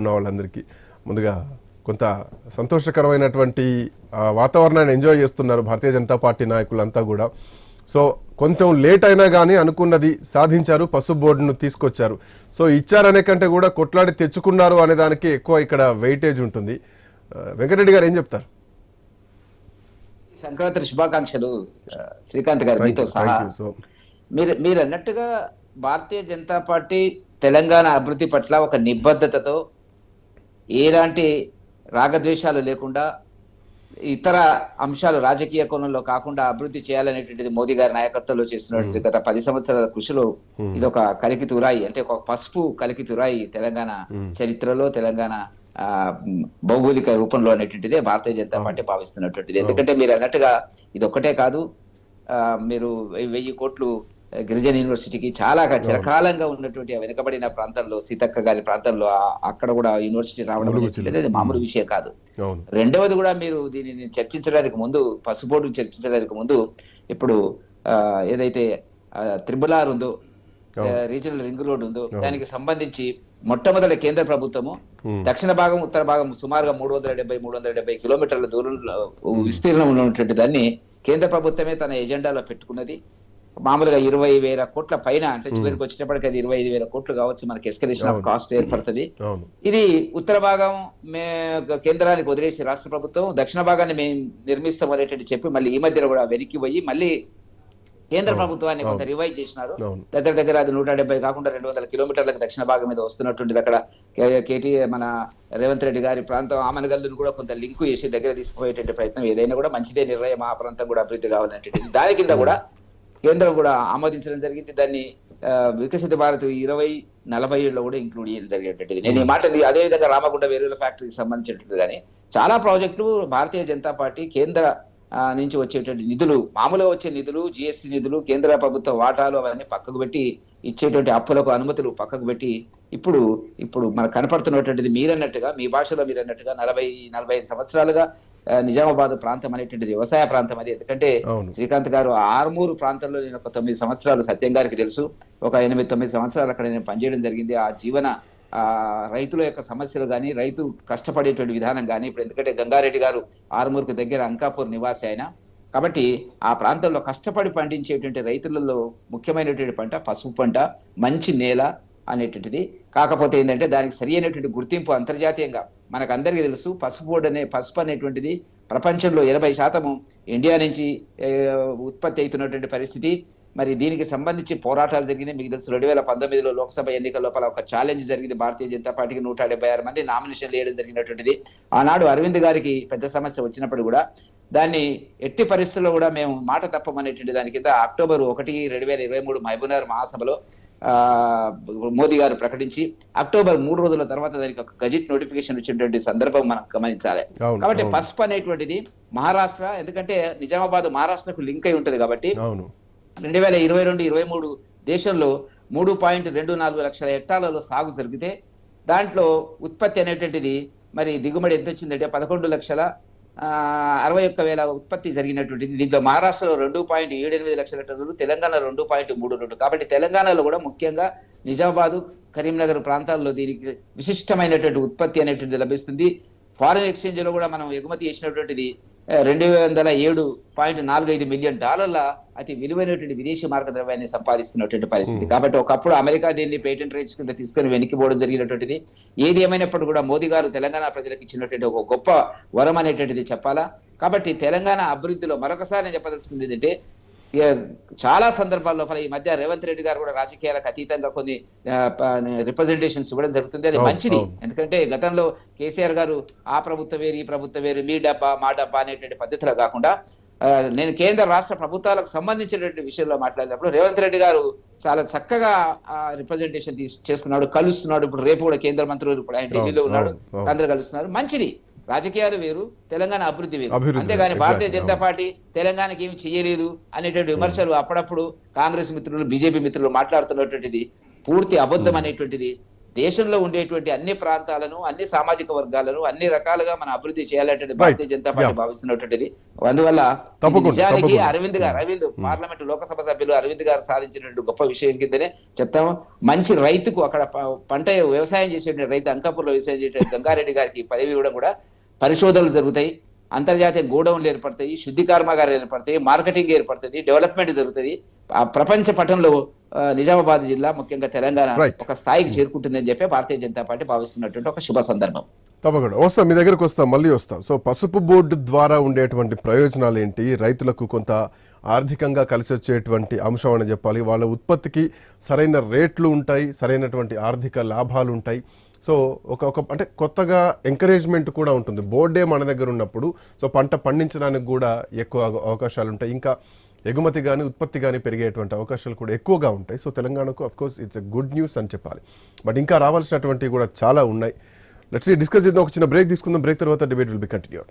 ఉన్న వాళ్ళందరికీ ముందుగా కొంత సంతోషకరమైనటువంటి వాతావరణాన్ని ఎంజాయ్ చేస్తున్నారు భారతీయ జనతా పార్టీ నాయకులంతా కూడా. సో కొంచెం లేట్ అయినా కానీ అనుకున్నది సాధించారు, పసుపు బోర్డును తీసుకొచ్చారు. సో ఇచ్చారనే కంటే కూడా కొట్లాడి తెచ్చుకున్నారు అనే దానికి ఎక్కువ ఇక్కడ వెయిటేజ్ ఉంటుంది. వెంకటరెడ్డి గారు ఏం చెప్తారు? సంక్రాంతి శుభాకాంక్షలు శ్రీకాంత్ గారు, మీతో సహా. మీరు అన్నట్టుగా భారతీయ జనతా పార్టీ తెలంగాణ అభివృద్ధి పట్ల ఒక నిబద్ధతతో, ఎలాంటి రాగద్వేషాలు లేకుండా, ఇతర అంశాలు రాజకీయ కోణంలో కాకుండా అభివృద్ధి చేయాలనేటువంటిది మోదీ గారి నాయకత్వంలో చేస్తున్నటువంటి గత 10 సంవత్సరాల కృషిలో ఇది ఒక కలికి తురాయి, అంటే ఒక పసుపు కలికి తురాయి తెలంగాణ చరిత్రలో, తెలంగాణ భౌగోళిక రూపంలో అనేటువంటిదే భారతీయ జనతా పార్టీ భావిస్తున్నటువంటిది. ఎందుకంటే మీరు అన్నట్టుగా ఇది ఒక్కటే కాదు, మీరు 1000 కోట్లు గిరిజన యూనివర్సిటీకి చాలా చిరకాలంగా ఉన్నటువంటి వెనుకబడిన ప్రాంతాల్లో, సీతక్క గారి ప్రాంతాల్లో అక్కడ కూడా యూనివర్సిటీ రావడం అనేది మామూలు విషయం కాదు. రెండవది కూడా మీరు దీనిని చర్చించడానికి ముందు, పసుబోర్డు చర్చించడానికి ముందు, ఇప్పుడు ఏదైతే త్రిబులార్ ఉందో, రీజనల్ రింగ్ రోడ్ ఉందో, దానికి సంబంధించి మొట్టమొదటి కేంద్ర ప్రభుత్వము దక్షిణ భాగం, ఉత్తర భాగం సుమారుగా 370 కిలోమీటర్ల దూరంలో విస్తీర్ణంలో ఉన్నటువంటి దాన్ని కేంద్ర ప్రభుత్వమే తన ఎజెండాలో పెట్టుకున్నది. మామూలుగా 20,000 కోట్ల పైన, అంటే చివరికి వచ్చేటప్పటికి అది 25,000 కోట్లు కావచ్చు, మనకి ఎస్కలేషన్ ఆఫ్ కాస్ట్ ఏర్పడుతుంది. ఇది ఉత్తర భాగం కేంద్రానికి వదిలేసి రాష్ట్ర ప్రభుత్వం, దక్షిణ భాగాన్ని మేము నిర్మిస్తాం అనేటువంటి చెప్పి మళ్ళీ ఈ మధ్యలో కూడా వెనక్కి పోయి మళ్ళీ కేంద్ర ప్రభుత్వాన్ని కొంత రివైజ్ చేసినారు. దగ్గర అది 170 కాకుండా 200 కిలోమీటర్లకు దక్షిణ భాగం మీద వస్తున్నటువంటిది. అక్కడ మన రేవంత్ రెడ్డి గారి ప్రాంతం ఆమనగల్లును కూడా కొంత లింకు చేసి దగ్గర తీసుకుపోయేటువంటి ప్రయత్నం, ఏదైనా కూడా మంచిదే నిర్ణయం, ఆ ప్రాంతం కూడా అభివృద్ధి కావాలనేటువంటిది. దాని కింద కూడా కేంద్రం కూడా ఆమోదించడం జరిగింది. దాన్ని వికసిత భారత్ 2047లో కూడా ఇంక్లూడ్ చేయడం జరిగేటటువంటిది. నేను ఈ మాట అదేవిధంగా రామగుండ వేరుల ఫ్యాక్టరీకి సంబంధించినటువంటి కానీ చాలా ప్రాజెక్టులు భారతీయ జనతా పార్టీ కేంద్ర నుంచి వచ్చేటువంటి నిధులు, మామూలుగా వచ్చే నిధులు, జిఎస్టీ నిధులు, కేంద్ర ప్రభుత్వ వాటాలు అవన్నీ పక్కకు పెట్టి, ఇచ్చేటువంటి అప్పులకు అనుమతులు పక్కకు పెట్టి, ఇప్పుడు మనకు కనపడుతున్నటువంటిది మీరన్నట్టుగా, మీ భాషలో మీరన్నట్టుగా 40-45 సంవత్సరాలుగా నిజామాబాద్ ప్రాంతం అనేటువంటిది వ్యవసాయ ప్రాంతం. అది ఎందుకంటే శ్రీకాంత్ గారు ఆర్మూరు ప్రాంతంలో నేను ఒక 9 సంవత్సరాలు, సత్యం గారికి తెలుసు, ఒక 8-9 సంవత్సరాలు అక్కడ నేను పనిచేయడం జరిగింది. ఆ జీవన రైతుల యొక్క సమస్యలు కానీ, రైతు కష్టపడేటువంటి విధానం కానీ, ఇప్పుడు ఎందుకంటే గంగారెడ్డి గారు ఆర్మూర్కు దగ్గర అంకాపూర్ నివాసి ఆయన కాబట్టి, ఆ ప్రాంతంలో కష్టపడి పండించేటువంటి రైతులలో ముఖ్యమైనటువంటి పంట పసుపు పంట, మంచి నేల అనేటువంటిది. కాకపోతే ఏంటంటే దానికి సరి అయినటువంటి గుర్తింపు అంతర్జాతీయంగా మనకు అందరికీ తెలుసు. పసుపు అనేటువంటిది ప్రపంచంలో 80% ఇండియా నుంచి ఉత్పత్తి అవుతున్నటువంటి పరిస్థితి. మరి దీనికి సంబంధించి పోరాటాలు జరిగినాయి. మీకు తెలుసు 2019లో లోక్సభ ఎన్నికల లోపల ఒక ఛాలెంజ్ జరిగింది. భారతీయ జనతా పార్టీకి 176 మంది నామినేషన్లు వేయడం జరిగినటువంటిది. ఆనాడు అరవింద్ గారికి పెద్ద సమస్య వచ్చినప్పుడు కూడా దాన్ని ఎట్టి పరిస్థితుల్లో కూడా మేము మాట తప్పమనేటువంటి దాని కింద అక్టోబర్ 1, 2023 మహబూబ్నగర్ మహాసభలో మోదీ గారు ప్రకటించి అక్టోబర్ 3 రోజుల తర్వాత దానికి ఒక గజెట్ నోటిఫికేషన్ వచ్చినటువంటి సందర్భం మనం గమనించాలి. కాబట్టి పసుపు అనేటువంటిది మహారాష్ట్ర, ఎందుకంటే నిజామాబాద్ మహారాష్ట్రకు లింక్ అయి ఉంటది కాబట్టి 2022-23 దేశంలో 3.24 లక్షల హెక్టార్లలో సాగు జరిగితే దాంట్లో ఉత్పత్తి అనేటువంటిది మరి దిగుబడి ఎంత వచ్చిందంటే 11,61,000 ఉత్పత్తి జరిగినటువంటిది. దీంట్లో మహారాష్ట్రలో 2.78 లక్షల టన్నులు, తెలంగాణ 2.32. కాబట్టి తెలంగాణలో కూడా ముఖ్యంగా నిజామాబాద్, కరీంనగర్ ప్రాంతాల్లో దీనికి విశిష్టమైనటువంటి ఉత్పత్తి అనేటువంటిది లభిస్తుంది. ఫారిన్ ఎక్స్చేంజ్ లో కూడా మనం ఎగుమతి చేసినటువంటిది $207.45 మిలియన్ అతి విలువైనటువంటి విదేశీ మార్క ద్రవ్యాన్ని సంపాదిస్తున్నటువంటి పరిస్థితి. కాబట్టి ఒకప్పుడు అమెరికా దీన్ని పేటెంట్ రైట్స్ కింద తీసుకొని వెనక్కిపోవడం జరిగినటువంటిది. ఏది ఏమైనప్పుడు కూడా మోదీ గారు తెలంగాణ ప్రజలకు ఇచ్చినటువంటి ఒక గొప్ప వరం అనేటువంటిది చెప్పాలా. కాబట్టి తెలంగాణ అభివృద్ధిలో మరొకసారి నేను చెప్పదలుచుకుంది ఏంటంటే, చాలా సందర్భాల్లో ఈ మధ్య రేవంత్ రెడ్డి గారు కూడా రాజకీయాలకు అతీతంగా కొన్ని రిప్రజెంటేషన్స్ ఇవ్వడం జరుగుతుంది. అది మంచిది. ఎందుకంటే గతంలో కేసీఆర్ గారు ఆ ప్రభుత్వం వేరు, ఈ ప్రభుత్వం వేరు, మీ డబ్బా మా డబ్బా అనేటువంటి పద్ధతిలో కాకుండా, నేను కేంద్ర రాష్ట్ర ప్రభుత్వాలకు సంబంధించినటువంటి విషయంలో మాట్లాడినప్పుడు రేవంత్ రెడ్డి గారు చాలా చక్కగా రిప్రజెంటేషన్ చేస్తున్నాడు, కలుస్తున్నాడు. ఇప్పుడు రేపు కూడా కేంద్ర మంత్రులు ఇప్పుడు ఆయన ఢిల్లీలో ఉన్నాడు, అందరూ కలుస్తున్నారు. మంచిది. రాజకీయాలు వేరు, తెలంగాణ అభివృద్ధి వేరు. అంతేగాని భారతీయ జనతా పార్టీ తెలంగాణకి ఏమి చేయలేదు అనేటువంటి విమర్శలు అప్పుడప్పుడు కాంగ్రెస్ మిత్రులు, బీజేపీ మిత్రులు మాట్లాడుతున్నటువంటిది పూర్తి అబద్ధం అనేటువంటిది దేశంలో ఉండేటువంటి అన్ని ప్రాంతాలను, అన్ని సామాజిక వర్గాలను అన్ని రకాలుగా మనం అభివృద్ధి చేయాలంటే భారతీయ జనతా పార్టీ భావిస్తున్నటువంటిది. అందువల్ల నిజానికి అరవింద్ పార్లమెంట్ లోకసభ సభ్యులు అరవింద్ గారు సాధించినటువంటి గొప్ప విషయం కిందనే చెప్తాము. మంచి రైతుకు అక్కడ పంట వ్యవసాయం చేసేటువంటి రైతు, అంకాపూర్లో వ్యవసాయం చేసే గంగారెడ్డి గారికి పదవి ఇవ్వడం కూడా పరిశోధనలు జరుగుతాయి, అంతర్జాతీయ గోడౌన్లు ఏర్పడతాయి, శుద్ధి కర్మాగారాలు ఏర్పడతాయి, మార్కెటింగ్ ఏర్పడుతుంది, డెవలప్మెంట్ జరుగుతుంది. ఆ ప్రపంచ పటంలో నిజామాబాద్ జిల్లా ముఖ్యంగా తెలంగాణ ఒక స్థాయికి చేరుకుంటుందని చెప్పి భారతీయ జనతా పార్టీ భావిస్తున్నటువంటి ఒక శుభ సందర్భం. తప్పకుండా వస్తాం, మీ దగ్గరకు వస్తాం, మళ్ళీ వస్తాం. సో పసుపు బోర్డు ద్వారా ఉండేటువంటి ప్రయోజనాలు ఏంటి, రైతులకు కొంత ఆర్థికంగా కలిసి వచ్చేటువంటి అంశం అని చెప్పాలి, వాళ్ళ ఉత్పత్తికి సరైన రేట్లు ఉంటాయి, సరైనటువంటి ఆర్థిక లాభాలు ఉంటాయి. సో అంటే కొత్తగా ఎంకరేజ్మెంట్ కూడా ఉంటుంది. బోర్డే మన దగ్గర ఉన్నప్పుడు సో పంట పండించడానికి కూడా ఎక్కువ అవకాశాలు ఉంటాయి, ఇంకా ఎగుమతి కానీ ఉత్పత్తి కానీ పెరిగేటువంటి అవకాశాలు కూడా ఎక్కువగా ఉంటాయి. సో తెలంగాణకు of course it's a good news అని చెప్పాలి. బట్ ఇంకా రావాల్సినటువంటివి కూడా చాలా ఉన్నాయి. లెట్స్ డిస్కస్ చేద్దాం. ఒక చిన్న బ్రేక్ తీసుకుందాం. బ్రేక్ తర్వాత డిబేట్ విల్ బి కంటిన్యూడ్.